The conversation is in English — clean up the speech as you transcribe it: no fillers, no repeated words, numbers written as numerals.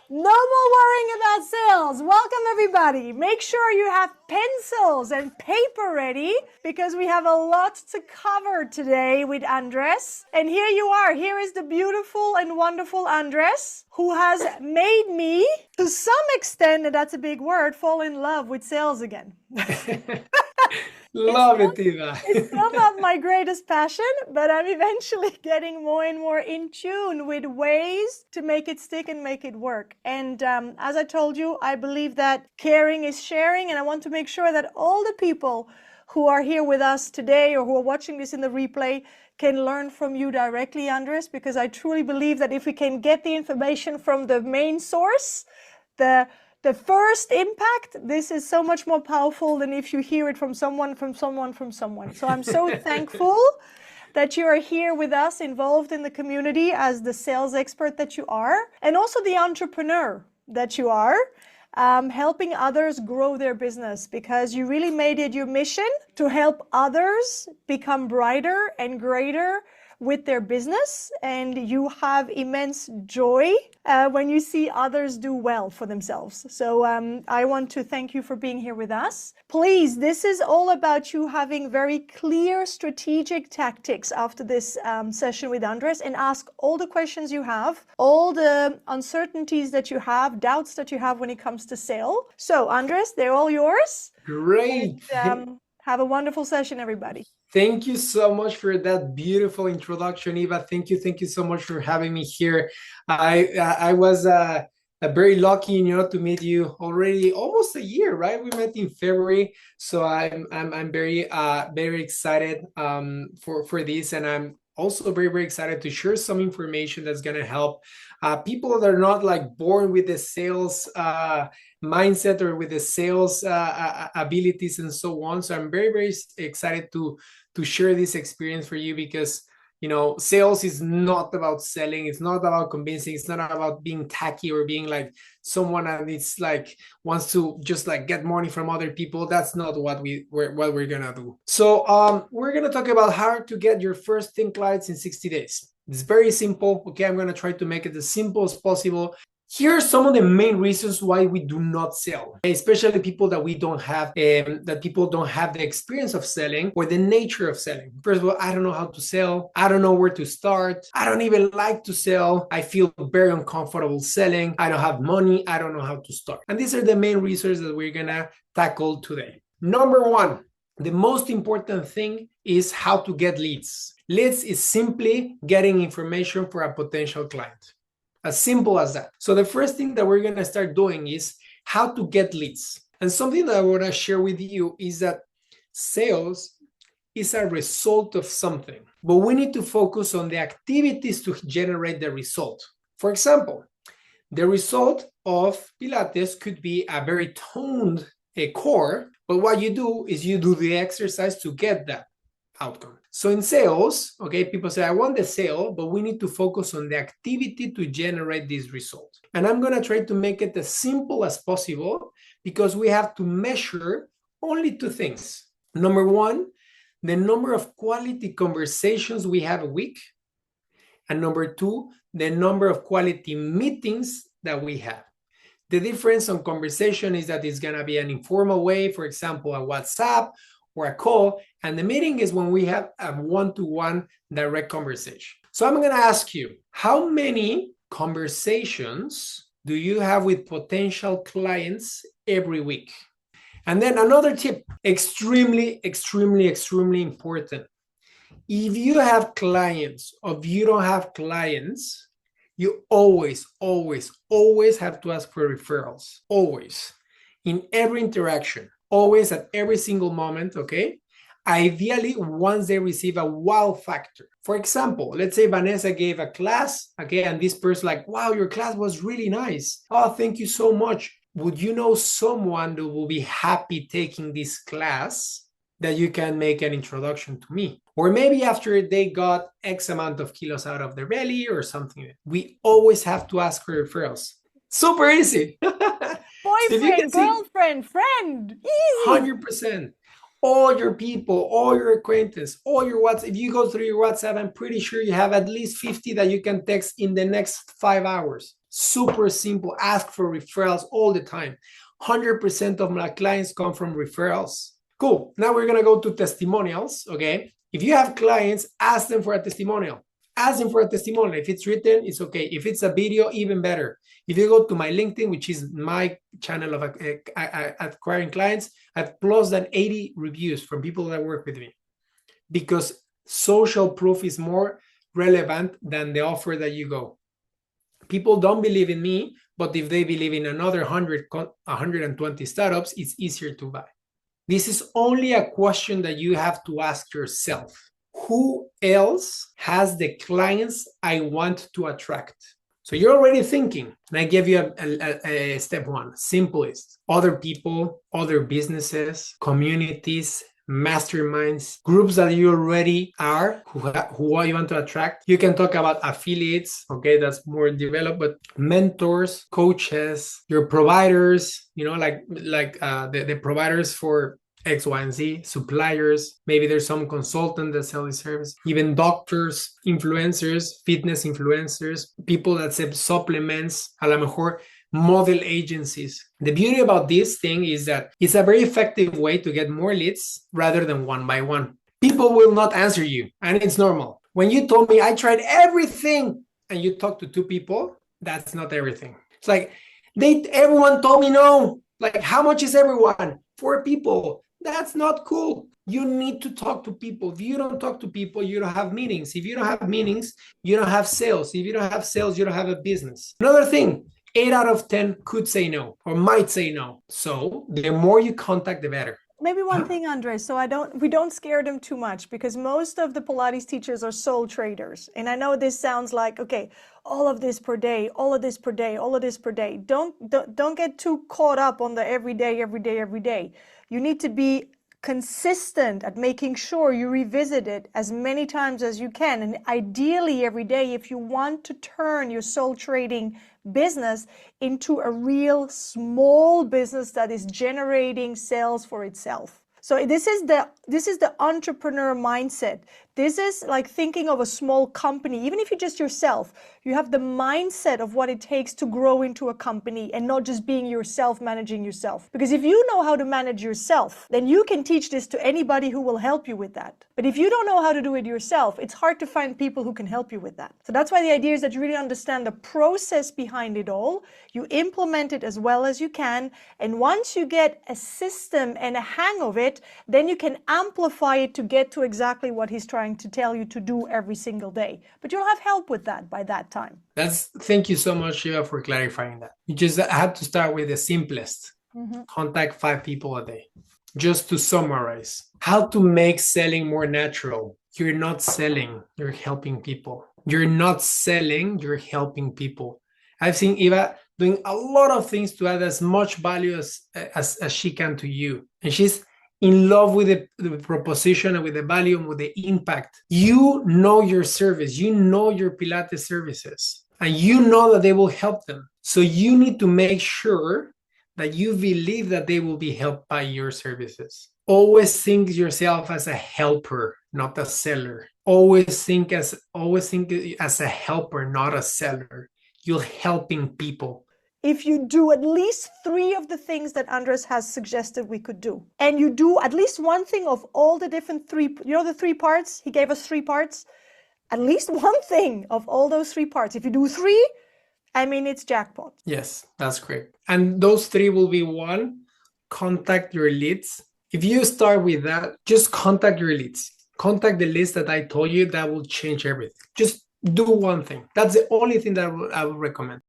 No more worrying about sales. Welcome, everybody. Make sure you have pencils and paper ready because we have a lot to cover today with Andres. And here you are. Here is the beautiful and wonderful Andres, who has made me, to some extent, and that's a big word, fall in love with sales again. Love it, Eva. It's still not my greatest passion, but I'm eventually getting more and more in tune with ways to make it stick and make it work. And as I told you, I believe that caring is sharing, and I want to make sure that all the people who are here with us today or who are watching this in the replay can learn from you directly, Andres, because I truly believe that if we can get the information from the main source, the first impact, this is so much more powerful than if you hear it from someone. So I'm so thankful that you are here with us, involved in the community as the sales expert that you are, and also the entrepreneur that you are, helping others grow their business, because you really made it your mission to help others become brighter and greater with their business, and you have immense joy when you see others do well for themselves. So I want to thank you for being here with us. Please, this is all about you having very clear strategic tactics after this session with Andres, and ask all the questions you have, all the uncertainties that you have, doubts that you have when it comes to sale. So Andres, they're all yours. Great. And, have a wonderful session, everybody. Thank you so much for that beautiful introduction, Eva. Thank you so much for having me here. I was very lucky, to meet you already almost a year, right? We met in February, so I'm very excited for this, and I'm also very excited to share some information that's gonna help people that are not like born with the sales mindset or with the sales abilities and so on. So I'm very excited to share this experience for you, because sales is not about selling, it's not about convincing, it's not about being tacky or being like someone that needs like wants to just like get money from other people. That's not what we're gonna do. So we're gonna talk about how to get your first 10 clients in 60 days. It's very simple. Okay, I'm gonna try to make it as simple as possible. Here are some of the main reasons why we do not sell, especially people that people don't have the experience of selling or the nature of selling. First of all, I don't know how to sell. I don't know where to start. I don't even like to sell. I feel very uncomfortable selling. I don't have money. I don't know how to start. And these are the main reasons that we're gonna tackle today. Number one, the most important thing is how to get leads. Leads is simply getting information for a potential client. As simple as that. So the first thing that we're going to start doing is how to get leads. And something that I want to share with you is that sales is a result of something, but we need to focus on the activities to generate the result. For example, the result of Pilates could be a very toned core, but what you do is you do the exercise to get that outcome. So in sales, okay, people say, I want the sale, but we need to focus on the activity to generate this result. And I'm going to try to make it as simple as possible, because we have to measure only two things. Number one, the number of quality conversations we have a week. And number two, the number of quality meetings that we have. The difference on conversation is that it's going to be an informal way, for example, a WhatsApp or a call, and the meeting is when we have a one-to-one direct conversation. So I'm going to ask you, how many conversations do you have with potential clients every week? And then another tip, extremely important. If you have clients or if you don't have clients, you always have to ask for referrals. Always. In every interaction. Always, at every single moment, okay? Ideally, once they receive a wow factor. For example, let's say Vanessa gave a class, okay, and this person like, wow, your class was really nice. Oh, thank you so much. Would you know someone that will be happy taking this class that you can make an introduction to me? Or maybe after they got X amount of kilos out of their belly or something. We always have to ask for referrals. Super easy. Boyfriend, girlfriend, friend, easy. 100%. all your people, all your acquaintances, all your WhatsApp. If you go through your WhatsApp, I'm pretty sure you have at least 50 that you can text in the next 5 hours. Super simple. Ask for referrals all the time. 100% of my clients come from referrals. Cool. Now we're going to go to testimonials. Okay. If you have clients, ask them for a testimonial. Ask them for a testimonial. If it's written, it's okay. If it's a video, even better. If you go to my LinkedIn, which is my channel of acquiring clients, I have plus than 80 reviews from people that work with me, because social proof is more relevant than the offer that you go. People don't believe in me, but if they believe in another 120 startups, it's easier to buy. This is only a question that you have to ask yourself. Who else has the clients I want to attract? So you're already thinking, and I gave you a step one, simplest. Other people, other businesses, communities, masterminds, groups that you already are, who you want to attract. You can talk about affiliates, okay, that's more developed, but mentors, coaches, your providers, like the providers for X, Y, and Z, suppliers. Maybe there's some consultant that sell this service, even doctors, influencers, fitness influencers, people that sell supplements, a lo mejor model agencies. The beauty about this thing is that it's a very effective way to get more leads rather than one by one. People will not answer you, and it's normal. When you told me I tried everything and you talk to two people, that's not everything. It's like everyone told me no. Like, how much is everyone? 4 people. That's not cool. You need to talk to people. If you don't talk to people, you don't have meetings. If you don't have meetings, you don't have sales. If you don't have sales, you don't have a business. Another thing, 8 out of 10 could say no or might say no. So the more you contact, the better. Maybe one thing, Andres, so we don't scare them too much, because most of the Pilates teachers are sole traders. And I know this sounds like, okay, all of this per day, all of this per day, all of this per day. Don't get too caught up on the every day, every day, every day. You need to be consistent at making sure you revisit it as many times as you can, and ideally every day, if you want to turn your soul trading business into a real small business that is generating sales for itself. So this is the entrepreneur mindset. This is like thinking of a small company. Even if you're just yourself, you have the mindset of what it takes to grow into a company, and not just being yourself, managing yourself. Because if you know how to manage yourself, then you can teach this to anybody who will help you with that. But if you don't know how to do it yourself, it's hard to find people who can help you with that. So that's why the idea is that you really understand the process behind it all. You implement it as well as you can. And once you get a system and a hang of it, then you can amplify it to get to exactly what he's trying to tell you to do every single day. But you'll have help with that by that time. Thank you so much, Shiva, for clarifying that. You just had to start with the simplest. Contact 5 people a day. Just to summarize, how to make selling more natural. You're not selling, you're helping people. You're not selling, you're helping people. I've seen Eva doing a lot of things to add as much value as she can to you. And she's in love with the proposition and with the value and with the impact. You know your service, you know your Pilates services, and you know that they will help them. So you need to make sure that you believe that they will be helped by your services. Always think yourself as a helper, not a seller. Always think as a helper, not a seller. You're helping people. If you do at least 3 of the things that Andres has suggested we could do, and you do at least one thing of all the different 3, the 3 parts, he gave us 3 parts, at least one thing of all those 3 parts. If you do 3, I mean, it's jackpot. Yes, that's great. And those 3 will be: 1, contact your leads. If you start with that, just contact your leads. Contact the list that I told you. That will change everything. Just do one thing. That's the only thing that I would recommend.